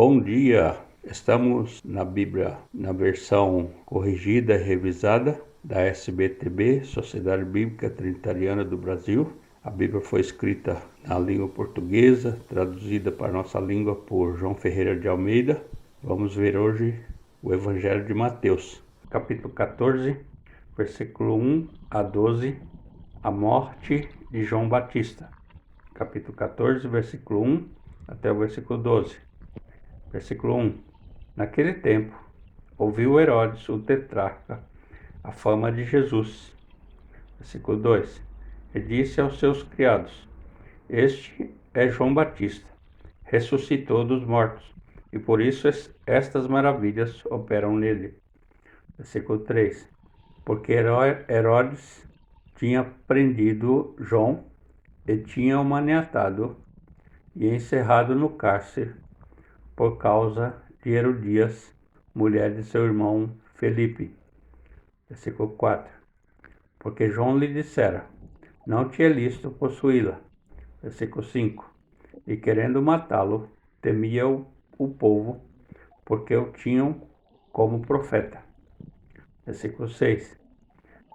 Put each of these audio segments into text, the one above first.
Bom dia! Estamos na Bíblia, na versão corrigida e revisada da SBTB, Sociedade Bíblica Trinitariana do Brasil. A Bíblia foi escrita na língua portuguesa, traduzida para a nossa língua por João Ferreira de Almeida. Vamos ver hoje o Evangelho de Mateus, capítulo 14, versículo 1 a 12, a morte de João Batista. Capítulo 14, versículo 1 até o versículo 12. Versículo 1. Naquele tempo, ouviu Herodes, o tetrarca, a fama de Jesus. Versículo 2. E disse aos seus criados: Este é João Batista, ressuscitou dos mortos, e por isso estas maravilhas operam nele. Versículo 3. Porque Herodes tinha prendido João e tinha o maniatado e encerrado no cárcere por causa de Herodias, mulher de seu irmão Felipe. Versículo 4. Porque João lhe dissera: Não te é lícito possuí-la. Versículo 5. E querendo matá-lo, temia o povo, porque o tinham como profeta. Versículo 6.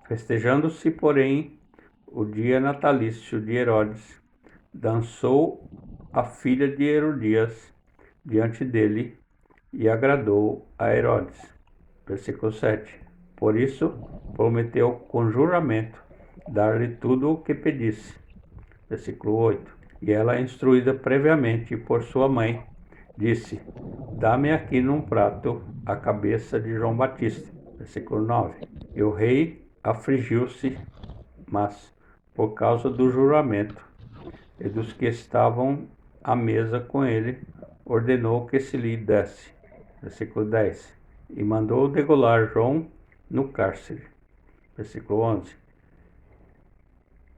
Festejando-se, porém, o dia natalício de Herodes, dançou a filha de Herodias diante dele e agradou a Herodes. Versículo 7. Por isso, prometeu com juramento dar-lhe tudo o que pedisse. Versículo 8. E ela, instruída previamente por sua mãe, disse: Dá-me aqui num prato a cabeça de João Batista. Versículo 9. E o rei afligiu-se, mas, por causa do juramento e dos que estavam à mesa com ele, ordenou que se lhe desse. Versículo 10. E mandou degolar João no cárcere. Versículo 11.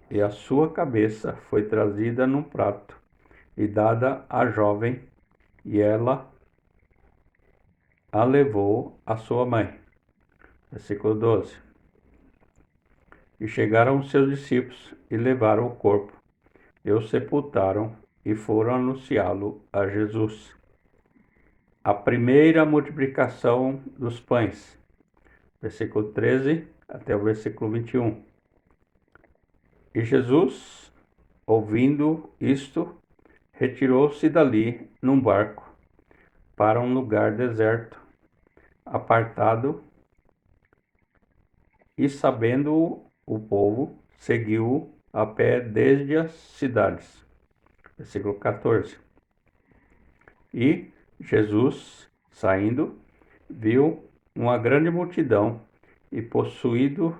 E a sua cabeça foi trazida num prato e dada à jovem, e ela a levou à sua mãe. Versículo 12. E chegaram os seus discípulos e levaram o corpo, e o sepultaram, e foram anunciá-lo a Jesus. A primeira multiplicação dos pães. Versículo 13 até o versículo 21. E Jesus, ouvindo isto, retirou-se dali num barco para um lugar deserto, apartado, e sabendo o povo, seguiu-o a pé desde as cidades. Versículo 14. E Jesus, saindo, viu uma grande multidão e, possuído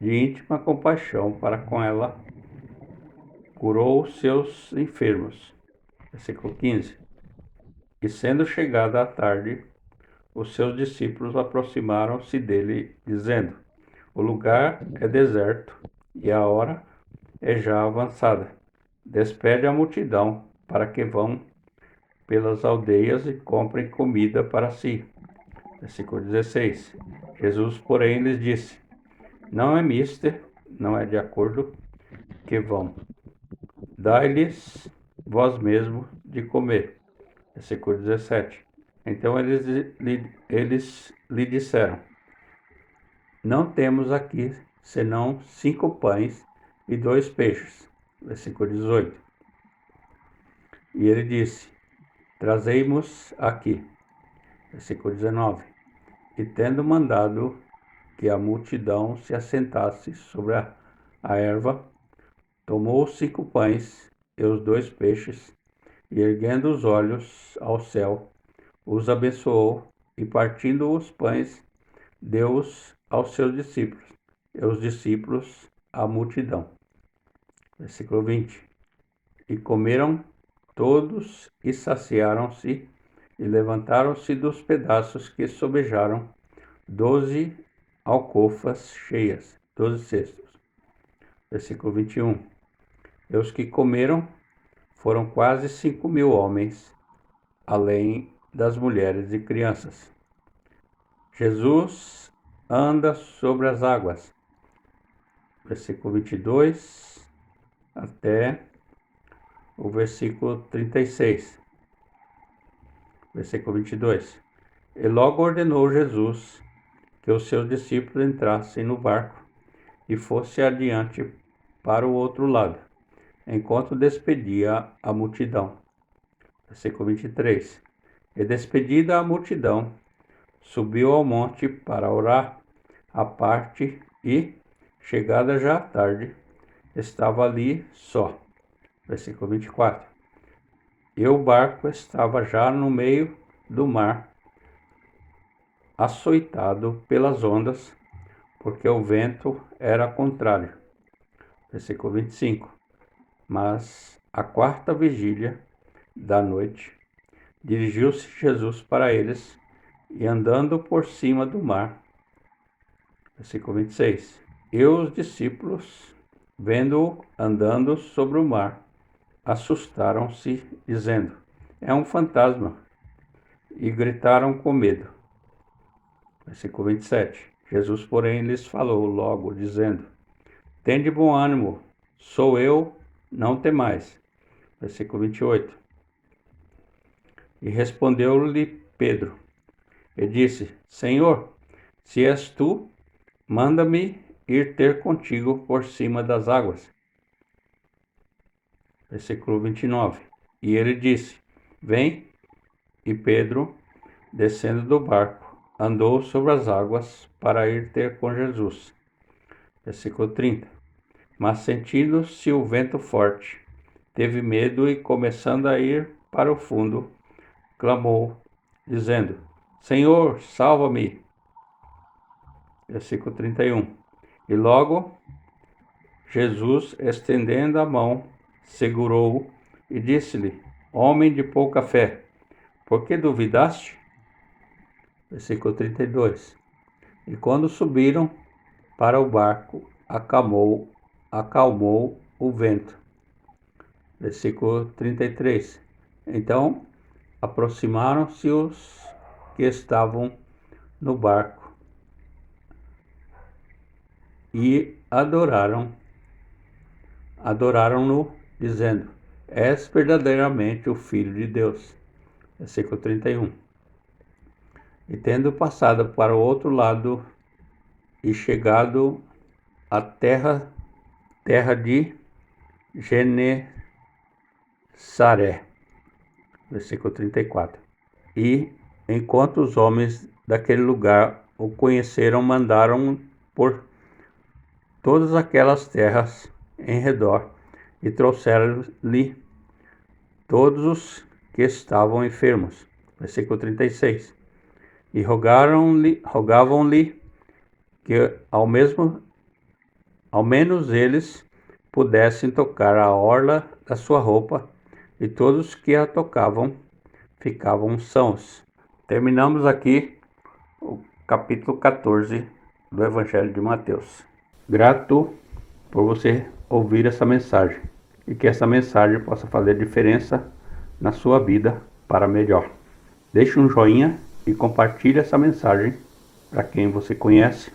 de íntima compaixão para com ela, curou os seus enfermos. Versículo 15. E sendo chegada a tarde, os seus discípulos aproximaram-se dele, dizendo: O lugar é deserto e a hora é já avançada. Despede a multidão para que vão pelas aldeias e comprem comida para si. Versículo 16. Jesus, porém, lhes disse: Não é mister, não é de acordo que vão. Dai-lhes vós mesmo de comer. Versículo 17. Então eles lhe disseram: Não temos aqui senão 5 pães e 2 peixes. Versículo 18. E ele disse: Trazei-mos aqui. Versículo 19. E tendo mandado que a multidão se assentasse sobre a erva, tomou os 5 pães e os 2 peixes, e erguendo os olhos ao céu, os abençoou, e partindo os pães, deu-os aos seus discípulos, e os discípulos à multidão. Versículo 20. E comeram todos e saciaram-se, e levantaram-se dos pedaços que sobejaram 12 alcofas cheias, 12 cestos. Versículo 21. E os que comeram foram quase 5.000 homens, além das mulheres e crianças. Jesus anda sobre as águas. Versículo 22 até o versículo 36. Versículo 22. E logo ordenou Jesus que os seus discípulos entrassem no barco e fosse adiante para o outro lado, enquanto despedia a multidão. Versículo 23. E despedida a multidão, subiu ao monte para orar à parte e, chegada já a tarde, estava ali só. Versículo 24. E o barco estava já no meio do mar, açoitado pelas ondas, porque o vento era contrário. Versículo 25. Mas à quarta vigília da noite, dirigiu-se Jesus para eles e andando por cima do mar. Versículo 26. E os discípulos, vendo-o andando sobre o mar, assustaram-se, dizendo: é um fantasma, e gritaram com medo. Versículo 27. Jesus, porém, lhes falou logo, dizendo: tende bom ânimo, sou eu, não temais. Versículo 28. E respondeu-lhe Pedro, e disse: Senhor, se és tu, manda-me ir ter contigo por cima das águas. Versículo 29. E ele disse: vem. E Pedro, descendo do barco, andou sobre as águas para ir ter com Jesus. Versículo 30. Mas sentindo-se o vento forte, teve medo e, começando a ir para o fundo, clamou, dizendo: Senhor, salva-me. Versículo 31. E logo Jesus, estendendo a mão, segurou-o e disse-lhe: homem de pouca fé, por que duvidaste? Versículo 32. E quando subiram para o barco, acalmou o vento. Versículo 33. Então aproximaram-se os que estavam no barco e adoraram-no, dizendo: és verdadeiramente o Filho de Deus. Versículo 31. E tendo passado para o outro lado e chegado à terra de Genesaré. Versículo 34. E, enquanto os homens daquele lugar o conheceram, mandaram por todas aquelas terras em redor e trouxeram-lhe todos os que estavam enfermos. Versículo 36. E rogavam-lhe que ao menos eles pudessem tocar a orla da sua roupa, e todos que a tocavam ficavam sãos. Terminamos aqui o capítulo 14 do Evangelho de Mateus. Grato por você ouvir essa mensagem e que essa mensagem possa fazer diferença na sua vida para melhor. Deixe um joinha e compartilhe essa mensagem para quem você conhece